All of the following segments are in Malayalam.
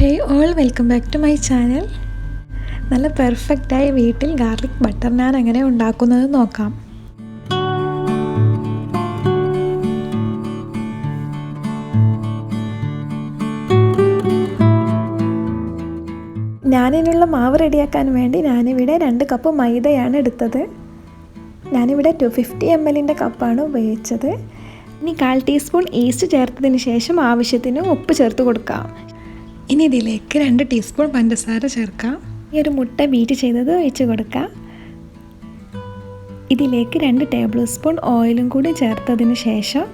Hey all, welcome back to my channel. നല്ല പെർഫെക്റ്റായി വീട്ടിൽ ഗാർലിക് ബട്ടർ നാൻ എങ്ങനെ ഉണ്ടാക്കുന്നത് നോക്കാം. ഞാനിതിനുള്ള മാവ് റെഡിയാക്കാൻ വേണ്ടി ഞാനിവിടെ 2 കപ്പ് മൈദയാണ് എടുത്തത്. ഞാനിവിടെ 250 ml കപ്പാണ് ഉപയോഗിച്ചത്. ഇനി 1/4 ടീസ്പൂൺ ഈസ്റ്റ് ചേർത്തതിന് ശേഷം ആവശ്യത്തിന് ഉപ്പ് ചേർത്ത് കൊടുക്കാം. ഇനി ഇതിലേക്ക് 2 ടീസ്പൂൺ പഞ്ചസാര ചേർക്കാം. ഈ ഒരു മുട്ട ബീറ്റ് ചെയ്തത് ഒഴിച്ച് കൊടുക്കാം. ഇതിലേക്ക് 2 ടേബിൾ സ്പൂൺ ഓയിലും കൂടി ചേർത്തതിന് ശേഷം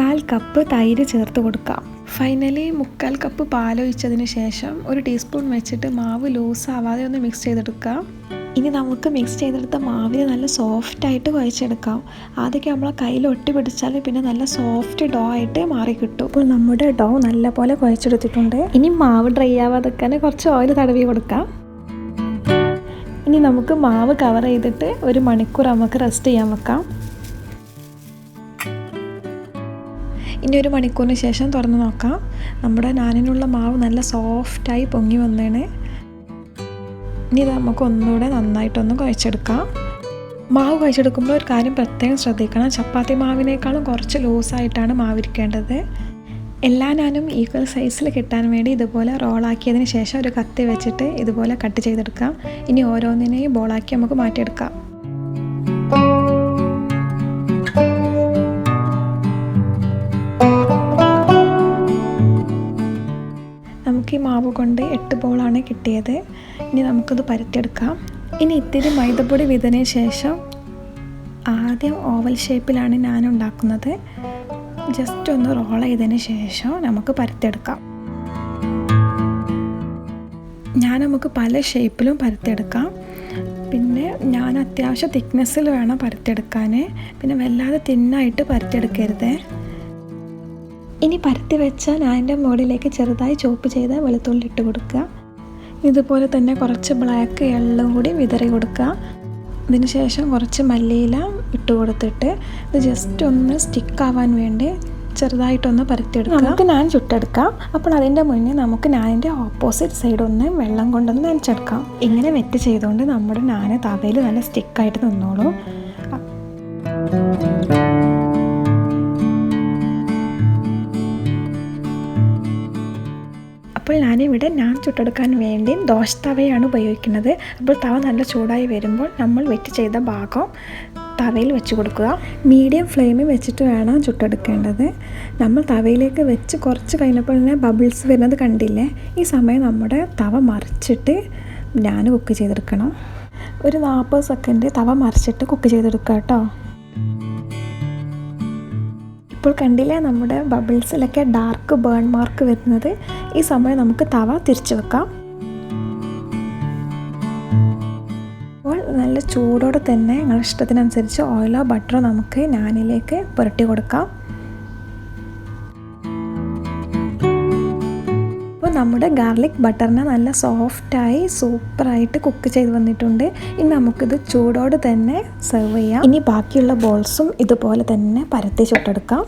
1/4 കപ്പ് തൈര് ചേർത്ത് കൊടുക്കാം. ഫൈനലി 1/4 കപ്പ് പാലൊഴിച്ചതിന് ശേഷം 1 ടീസ്പൂൺ വെച്ചിട്ട് മാവ് ലൂസ് ആവാതെ ഒന്ന് മിക്സ് ചെയ്തെടുക്കാം. ഇനി നമുക്ക് മിക്സ് ചെയ്തെടുത്ത മാവിനെ നല്ല സോഫ്റ്റായിട്ട് കുഴച്ചെടുക്കാം. ആദ്യമൊക്കെ നമ്മളെ കയ്യിൽ ഒട്ടി പിടിച്ചാൽ പിന്നെ നല്ല സോഫ്റ്റ് ഡോ ആയിട്ട് മാറി കിട്ടും. അപ്പോൾ നമ്മുടെ ഡോ നല്ലപോലെ കുഴച്ചെടുത്തിട്ടുണ്ട്. ഇനി മാവ് ഡ്രൈ ആവാതെക്കാൻ കുറച്ച് ഓയിൽ തടവി കൊടുക്കാം. ഇനി നമുക്ക് മാവ് കവർ ചെയ്തിട്ട് 1 മണിക്കൂർ നമുക്ക് റെസ്റ്റ് ചെയ്യാൻ വെക്കാം. ഇനി 1 മണിക്കൂറിന് ശേഷം തുറന്ന് നോക്കാം. നമ്മുടെ നാനിനുള്ള മാവ് നല്ല സോഫ്റ്റായി പൊങ്ങി വന്നേണ്. ഇനി ഇത് നമുക്ക് ഒന്നുകൂടെ നന്നായിട്ടൊന്ന് കുഴച്ചെടുക്കാം. മാവ് കുഴച്ചെടുക്കുമ്പോൾ ഒരു കാര്യം പ്രത്യേകം ശ്രദ്ധിക്കണം. ചപ്പാത്തി മാവിനേക്കാളും കുറച്ച് ലൂസായിട്ടാണ് മാവിരിക്കേണ്ടത്. എല്ലാ നാനും ഈക്വൽ സൈസിൽ കിട്ടാൻ വേണ്ടി ഇതുപോലെ റോളാക്കിയതിന് ശേഷം ഒരു കത്തി വെച്ചിട്ട് ഇതുപോലെ കട്ട് ചെയ്തെടുക്കാം. ഇനി ഓരോന്നിനെയും ബോളാക്കി നമുക്ക് മാറ്റിയെടുക്കാം. നമുക്ക് ഈ മാവ് കൊണ്ട് 8 ബോളാണ് കിട്ടിയത്. ഇനി നമുക്കത് പരത്തിയെടുക്കാം. ഇനി ഇത്തിരി മൈദപ്പൊടി വിതറിയ ശേഷം ആദ്യം ഓവൽ ഷേപ്പിലാണ് ഞാൻ ഉണ്ടാക്കുന്നത്. ജസ്റ്റ് ഒന്ന് റോൾ ചെയ്തതിന് ശേഷം നമുക്ക് പരത്തിയെടുക്കാം. നമുക്ക് പല ഷേപ്പിലും പരത്തിയെടുക്കാം. പിന്നെ ഞാൻ അത്യാവശ്യം തിക്നെസ്സിൽ വേണം പരത്തിയെടുക്കാൻ. പിന്നെ വല്ലാതെ തിന്നായിട്ട് പരത്തിയെടുക്കരുത്. ഇനി പരത്തി വെച്ചാൽ അതിൻ്റെ മുകളിലേക്ക് ചെറുതായി ചോപ്പ് ചെയ്ത് വെളുത്തുള്ളി ഇട്ട് കൊടുക്കുക. ഇതുപോലെ തന്നെ കുറച്ച് ബ്ലാക്ക് എള്ളും കൂടി വിതറി കൊടുക്കുക. ഇതിന് ശേഷം കുറച്ച് മല്ലിയില ഇട്ട് കൊടുത്തിട്ട് ഇത് ജസ്റ്റ് ഒന്ന് സ്റ്റിക്കാവാൻ വേണ്ടി ചെറുതായിട്ടൊന്ന് പരത്തിയെടുക്കുക. നമുക്ക് നാൻ ചുട്ടെടുക്കാം. അപ്പോൾ അതിൻ്റെ മുന്നേ നമുക്ക് നാനിൻ്റെ ഓപ്പോസിറ്റ് സൈഡ് ഒന്ന് വെള്ളം കൊണ്ടൊന്ന് നനച്ചെടുക്കാം. ഇങ്ങനെ വെറ്റ് ചെയ്തുകൊണ്ട് നമ്മുടെ നാൻ തവയിൽ നല്ല സ്റ്റിക്കായിട്ട് നിന്നോളൂ. അപ്പോൾ ഞാനിവിടെ നാൻ ചുട്ടെടുക്കാൻ വേണ്ടി ദോശ തവയാണ് ഉപയോഗിക്കുന്നത്. അപ്പോൾ തവ നല്ല ചൂടായി വരുമ്പോൾ നമ്മൾ വെറ്റ് ചെയ്ത ഭാഗം തവയിൽ വെച്ച് കൊടുക്കുക. മീഡിയം ഫ്ലെയിമിൽ വെച്ചിട്ട് വേണം ചുട്ടെടുക്കേണ്ടത്. നമ്മൾ തവയിലേക്ക് വെച്ച് കുറച്ച് കഴിഞ്ഞപ്പോൾ തന്നെ ബബിൾസ് വരുന്നത് കണ്ടില്ലേ? ഈ സമയം നമ്മുടെ തവ മറിച്ചിട്ട് നാൻ കുക്ക് ചെയ്തെടുക്കണം. ഒരു 40 സെക്കൻഡ് തവ മറിച്ചിട്ട് കുക്ക് ചെയ്തെടുക്കുക കേട്ടോ. ഇപ്പോൾ കണ്ടില്ലേ നമ്മുടെ ബബിൾസിലൊക്കെ ഡാർക്ക് ബേൺ മാർക്ക് വരുന്നത്? ഈ സമയം നമുക്ക് തവ തിരിച്ചു വെക്കാം. അപ്പോൾ നല്ല ചൂടോടെ തന്നെ നിങ്ങളുടെ ഇഷ്ടത്തിനനുസരിച്ച് ഓയിലോ ബട്ടറോ നമുക്ക് നാനിലേക്ക് പുരട്ടി കൊടുക്കാം. അപ്പോൾ നമ്മുടെ ഗാർലിക് ബട്ടറിനെ നല്ല സോഫ്റ്റായി സൂപ്പറായിട്ട് കുക്ക് ചെയ്ത് വന്നിട്ടുണ്ട്. ഇനി നമുക്കിത് ചൂടോടെ തന്നെ സെർവ് ചെയ്യാം. ഇനി ബാക്കിയുള്ള ബോൾസും ഇതുപോലെ തന്നെ പരത്തി ചുട്ടെടുക്കാം.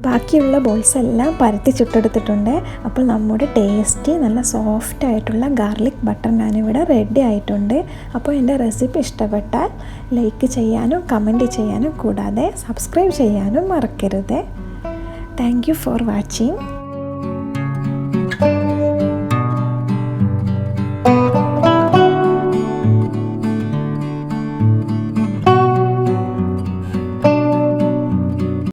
ബാക്കിയുള്ള ബോൾസ് എല്ലാം പരത്തി ചുട്ടെടുത്തിട്ടുണ്ട്. അപ്പോൾ നമ്മുടെ ടേസ്റ്റി നല്ല സോഫ്റ്റ് ആയിട്ടുള്ള ഗാർലിക് ബട്ടർ നാൻ ഇവിടെ റെഡി ആയിട്ടുണ്ട്. അപ്പോൾ എൻ്റെ റെസിപ്പി ഇഷ്ടപ്പെട്ടാൽ ലൈക്ക് ചെയ്യാനും കമൻറ്റ് ചെയ്യാനും കൂടാതെ സബ്സ്ക്രൈബ് ചെയ്യാനും മറക്കരുത്. Thank you for watching.